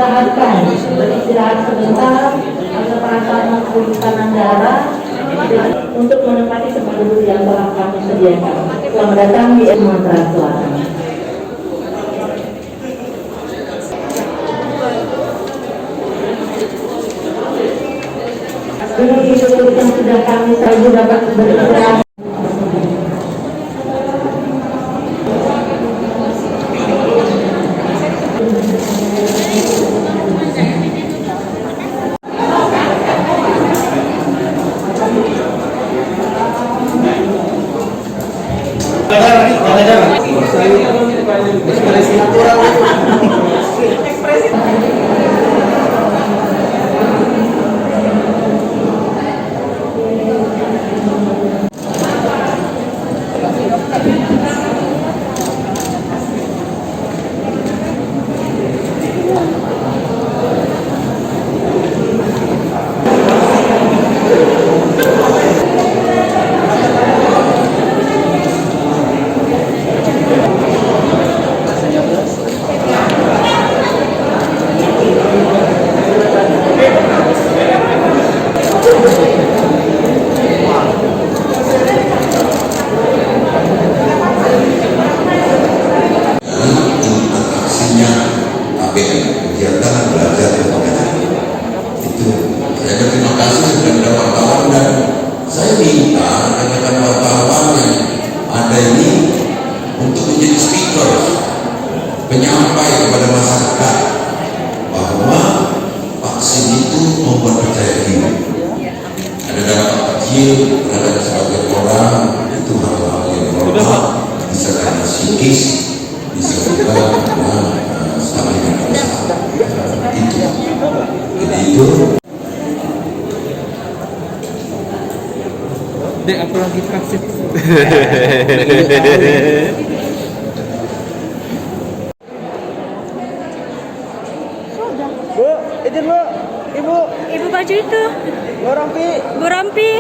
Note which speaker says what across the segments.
Speaker 1: diusahakan beristirahat sebentar agar perasaan tekanan darah untuk menempati tempat duduk yang telah kami sediakan. Selamat datang di Sumatera Selatan. Ini duduk yang sudah kami saja dapat beristirahat.
Speaker 2: Kegiatan belajar dan mengajar itu saya berterima kasih kepada wartawan dan saya minta rekan-rekan wartawan yang ada ini untuk menjadi speaker, penyampai kepada masyarakat bahwa vaksin itu membuat percaya diri. Ada dampak kecil terhadap sebagian orang, itu hal-hal yang normal, bisa karena psikis, bisa juga karena stamina itu.
Speaker 3: Dek, aku lagi vaksin.
Speaker 4: Bu, izin bu, ibu.
Speaker 5: Ibu baju itu.
Speaker 4: Bu Rompi.
Speaker 5: Bu Rompi.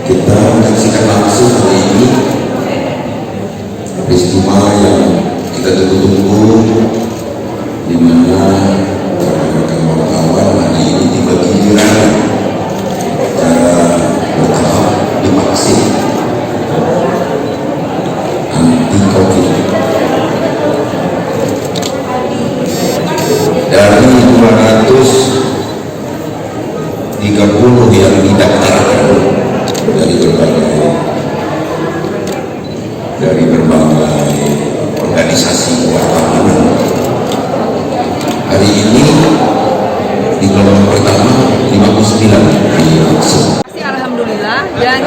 Speaker 2: Kita menyaksikan langsung hari ini peristiwa yang kita tunggu-tunggu, di mana rekan-rekan wartawan hari ini tiba giliran secara bertahap divaksin anti COVID. Dari 230 yang didaftarkan dari berbagai organisasi kewarganegaraan, hari ini di gelombang pertama 59 divaksin.
Speaker 6: Alhamdulillah, dan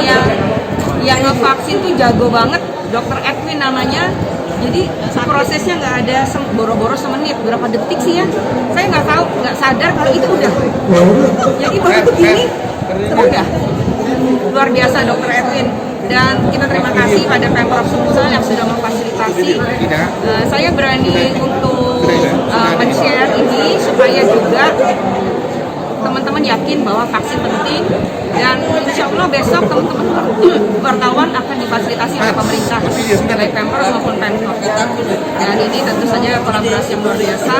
Speaker 6: yang ngevaksin tuh jago banget, Dr. Edwin namanya. Jadi prosesnya nggak ada boro-boro semenit, berapa detik sih ya? Saya nggak tahu, nggak sadar kalau itu udah. Jadi baru begini, udah. Luar biasa Dr. Edwin. Dan kita terima kasih pada Pemprov Sumsel yang sudah memfasilitasi. Saya berani untuk men-share ini supaya juga teman-teman yakin bahwa vaksin penting, dan insya Allah besok teman-teman wartawan akan difasilitasi oleh pemerintah baik Pemprov maupun Pemprov. Dan ini tentu saja kolaborasi yang luar biasa.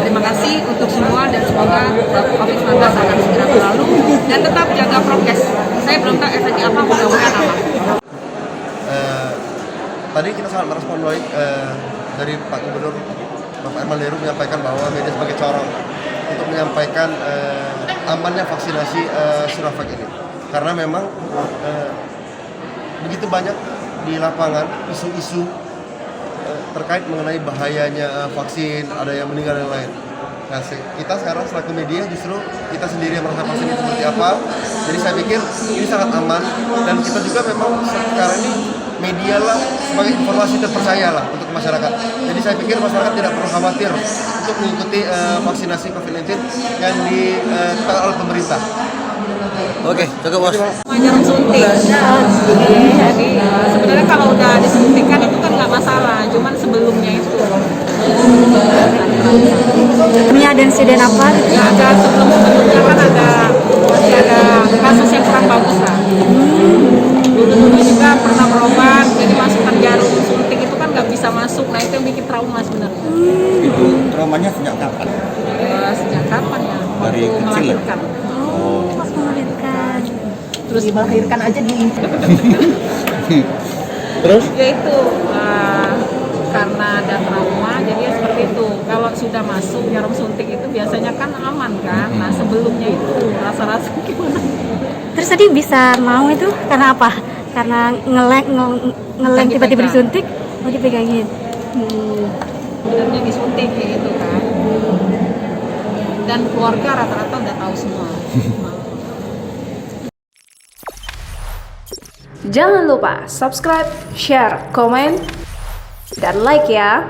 Speaker 6: Terima kasih untuk semua dan semoga COVID-19 akan segera berlalu dan tetap jaga prokes. Saya belum tahu efeknya apa, mudah-mudahan aman.
Speaker 4: Tadi kita sangat merespon baik dari Pak Gubernur Bapak Ermal Heru menyampaikan bahwa media sebagai corong. untuk menyampaikan amannya vaksinasi Sinovac ini. Karena memang begitu banyak di lapangan isu-isu terkait mengenai bahayanya vaksin, ada yang meninggal dan lain. Nah, kita sekarang selaku media justru kita sendiri yang merasa vaksin itu seperti apa. Jadi saya pikir ini sangat aman dan kita juga memang sekarang ini media lah sebagai informasi terpercaya lah untuk masyarakat. Jadi saya pikir masyarakat tidak perlu khawatir untuk mengikuti vaksinasi COVID-19 yang ditetapkan oleh pemerintah.
Speaker 3: Oke, cukup bos.
Speaker 6: Jarum suntik. Jadi sebenarnya kalau udah disuntikan itu kan nggak masalah, cuman sebelumnya itu.
Speaker 5: Ini ada insiden apa?
Speaker 6: Ya ada sebelumnya kan masih ada kasus yang kurang bagus lah. Dulu juga pernah berobat, jadi masukkan jarum suntik itu kan nggak bisa masuk, nah itu yang bikin trauma sebenarnya.
Speaker 3: Itu traumanya sejak kapan?
Speaker 6: Sejak kapan ya?
Speaker 3: Dari
Speaker 6: Waktu
Speaker 3: kecil ya?
Speaker 6: melahirkan.
Speaker 5: Pas melahirkan.
Speaker 6: Terus melahirkan aja di
Speaker 3: Terus?
Speaker 6: ya itu karena ada trauma jadi ya seperti itu. Kalau sudah masuk jarum suntik itu biasanya kan aman kan. Nah sebelumnya itu rasa-rasa gimana?
Speaker 5: Terus tadi bisa mau itu karena apa? Karena ngeleng tiba-tiba disuntik, mau dipegangin.
Speaker 6: Sebenarnya disuntik kayak gitu kan. Dan keluarga rata-rata udah tahu semua.
Speaker 7: Jangan lupa subscribe, share, komen, dan like ya.